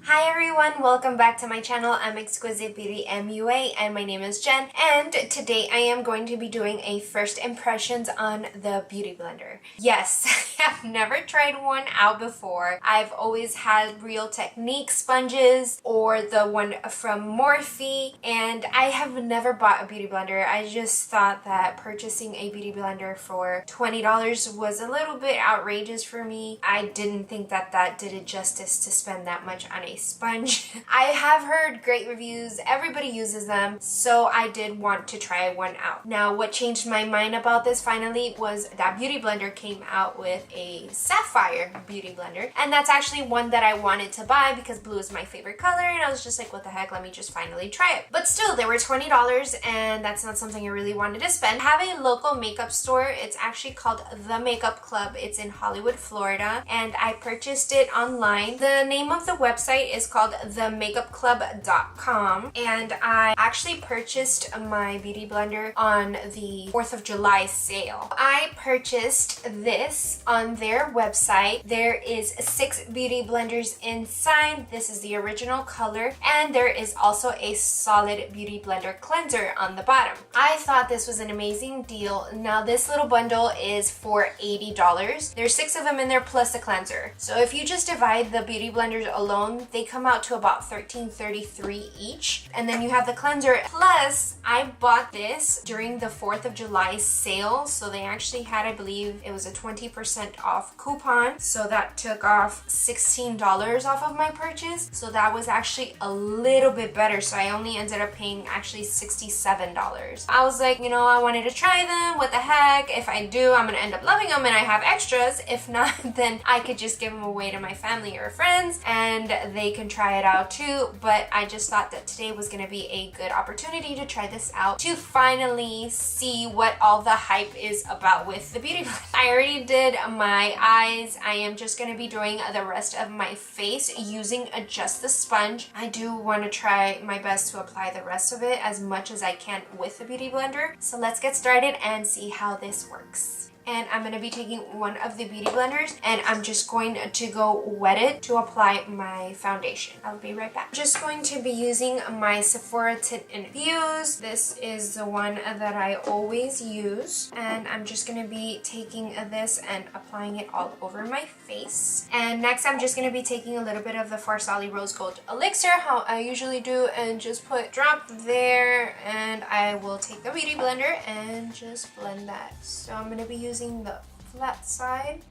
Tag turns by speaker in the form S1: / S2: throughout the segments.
S1: Hi everyone, welcome back to my channel. I'm Exquisite Beauty MUA and my name is Jen, and today I am going to be doing a first impressions on the Beauty Blender. Yes, I've never tried one out before. I've always had Real Technique sponges or the one from Morphe, and I have never bought a beauty blender. I just thought that purchasing a beauty blender for $20 was a little bit outrageous for me. I didn't think that that did it justice to spend that much on a sponge. I have heard great reviews, everybody uses them, so I did want to try one out. Now what changed my mind about this finally was that Beauty Blender came out with a sapphire beauty blender, and that's actually one that I wanted to buy because blue is my favorite color, and I was just like, what the heck, let me just finally try it. But still, they were $20 and that's not something I really wanted to spend. I have a local makeup store. It's actually called The Makeup Club. It's in Hollywood, Florida, and I purchased it online. The name of the website is called themakeupclub.com, and I actually purchased my beauty blender on the 4th of July sale. I purchased this on their website. There is 6 beauty blenders inside. This is the original color, and there is also a solid beauty blender cleanser on the bottom. I thought this was an amazing deal. Now this little bundle is for $80. There's 6 of them in there plus a cleanser. So if you just divide the beauty blenders alone, they come out to about $13.33 each, and then you have the cleanser. Plus I bought this during the 4th of July sale, so they actually had, I believe it was a 20% off coupon, so that took off $16 off of my purchase, so that was actually a little bit better. So I only ended up paying actually $67. I was like, you know, I wanted to try them, what the heck, if I do I'm gonna end up loving them and I have extras. If not, then I could just give them away to my family or friends and they can try it out too. But I just thought that today was going to be a good opportunity to try this out, to finally see what all the hype is about with the beauty blender. I already did my eyes. I am just going to be doing the rest of my face using just the sponge. I do want to try my best to apply the rest of it as much as I can with the beauty blender. So let's get started and see how this works. And I'm going to be taking one of the beauty blenders and I'm just going to go wet it to apply my foundation. I'll be right back. I'm just going to be using my Sephora Tint Infuse. This is the one that I always use, and I'm just going to be taking this and applying it all over my face. And next I'm just going to be taking a little bit of the Farsali Rose Gold Elixir, how I usually do, and just put drop there, and I will take the beauty blender and just blend that. So I'm going to be using the flat side.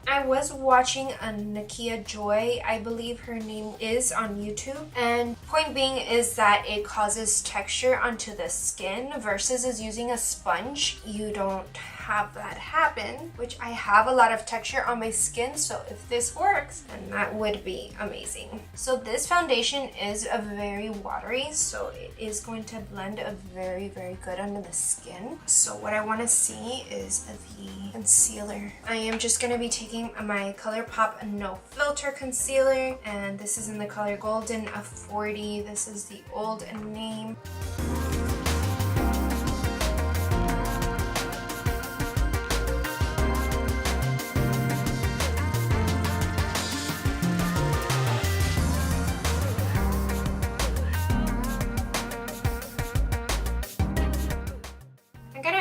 S1: I was watching a Nakia Joy, I believe her name is, on YouTube, and point being is that it causes texture onto the skin versus is using a sponge. You don't have that happen, which I have a lot of texture on my skin, so if this works, then that would be amazing. So this foundation is a very watery, so it is going to blend a very good under the skin. So what I want to see is the concealer. I am just going to be taking my Colourpop No Filter Concealer, and this is in the color Golden 40. This is the old name.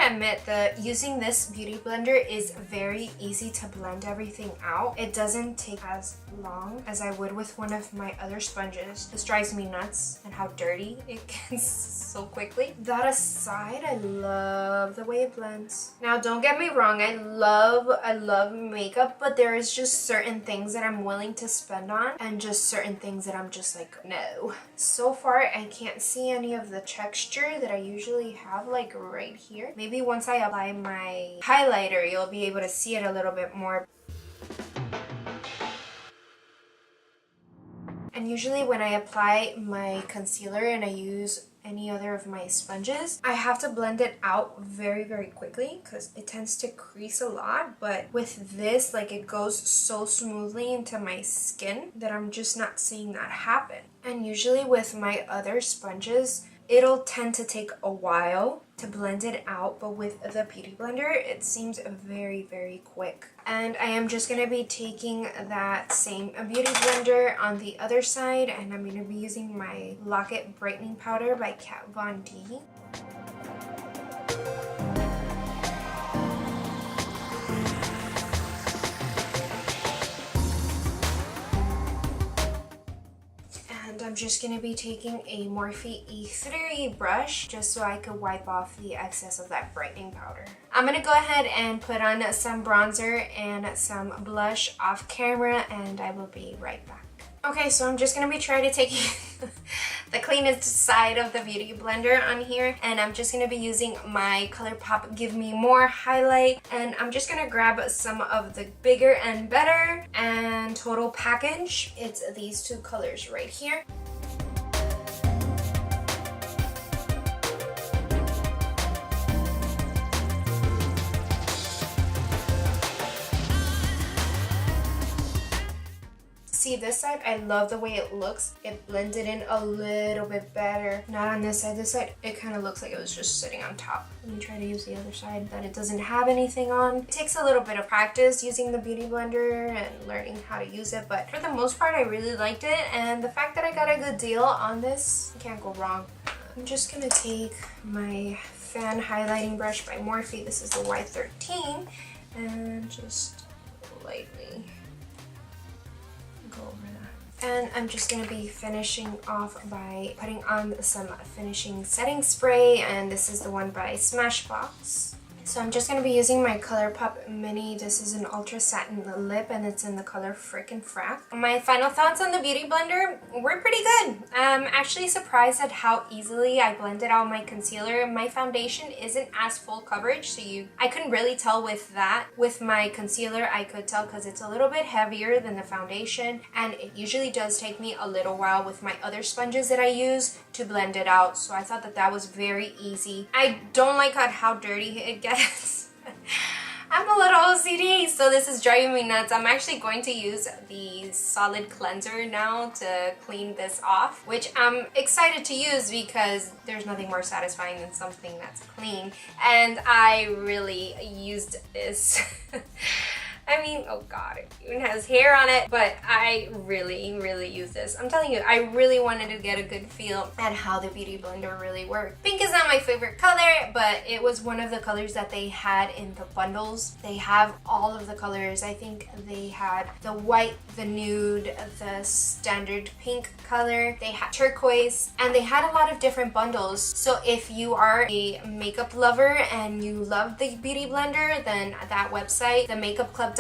S1: Admit that using this beauty blender is very easy to blend everything out. It doesn't take as long as I would with one of my other sponges. This drives me nuts and how dirty it gets so quickly. That aside, I love the way it blends. Now don't get me wrong, I love makeup, but there is just certain things that I'm willing to spend on and just certain things that I'm just like, no. So far I can't see any of the texture that I usually have, like right here. Maybe once I apply my highlighter, you'll be able to see it a little bit more. And usually when I apply my concealer and I use any other of my sponges, I have to blend it out very, very quickly because it tends to crease a lot. But with this, like, it goes so smoothly into my skin that I'm just not seeing that happen. And usually with my other sponges, it'll tend to take a while to blend it out, but with the Beauty Blender, it seems very, very quick. And I am just going to be taking that same Beauty Blender on the other side, and I'm going to be using my Lock-It Brightening Powder by Kat Von D. I'm just going to be taking a Morphe E3 brush just so I could wipe off the excess of that brightening powder. I'm going to go ahead and put on some bronzer and some blush off camera, and I will be right back. Okay, so I'm just going to be trying to take the cleanest side of the Beauty Blender on here, and I'm just going to be using my Colourpop Give Me More highlight, and I'm just going to grab some of the Bigger and Better and Total package. It's these two colors right here. See this side, I love the way it looks. It blended in a little bit better. Not on this side. This side, it kind of looks like it was just sitting on top. Let me try to use the other side that it doesn't have anything on. It takes a little bit of practice using the Beauty Blender and learning how to use it, but for the most part, I really liked it. And the fact that I got a good deal on this, you can't go wrong. I'm just gonna take my Fan Highlighting Brush by Morphe. This is the Y13, and just lightly over that. And I'm just going to be finishing off by putting on some finishing setting spray, and this is the one by Smashbox. So I'm just going to be using my Colourpop Mini. This is an Ultra Satin Lip, and it's in the color Frickin' Frack. My final thoughts on the Beauty Blender were pretty good. I'm actually surprised at how easily I blended out my concealer. My foundation isn't as full coverage, so I couldn't really tell with that. With my concealer, I could tell because it's a little bit heavier than the foundation, and it usually does take me a little while with my other sponges that I use to blend it out. So I thought that that was very easy. I don't like how dirty it gets. I'm a little OCD, so this is driving me nuts. I'm actually going to use the solid cleanser now to clean this off, which I'm excited to use because there's nothing more satisfying than something that's clean, and I really used this. I mean, oh god, it even has hair on it, but I really, really use this. I'm telling you, I really wanted to get a good feel at how the Beauty Blender really worked. Pink is not my favorite color, but it was one of the colors that they had in the bundles. They have all of the colors. I think they had the white, the nude, the standard pink color. They had turquoise, and they had a lot of different bundles. So if you are a makeup lover and you love the Beauty Blender, then that website, themakeupclub.com,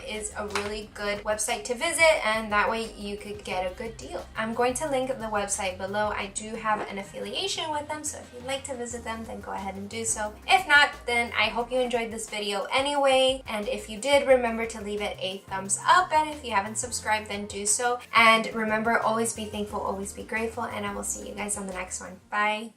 S1: is a really good website to visit, and that way you could get a good deal. I'm going to link the website below. I do have an affiliation with them, so if you'd like to visit them, then go ahead and do so. If not, then I hope you enjoyed this video anyway, and if you did, remember to leave it a thumbs up, and if you haven't subscribed, then do so. And remember, always be thankful, always be grateful, and I will see you guys on the next one. Bye!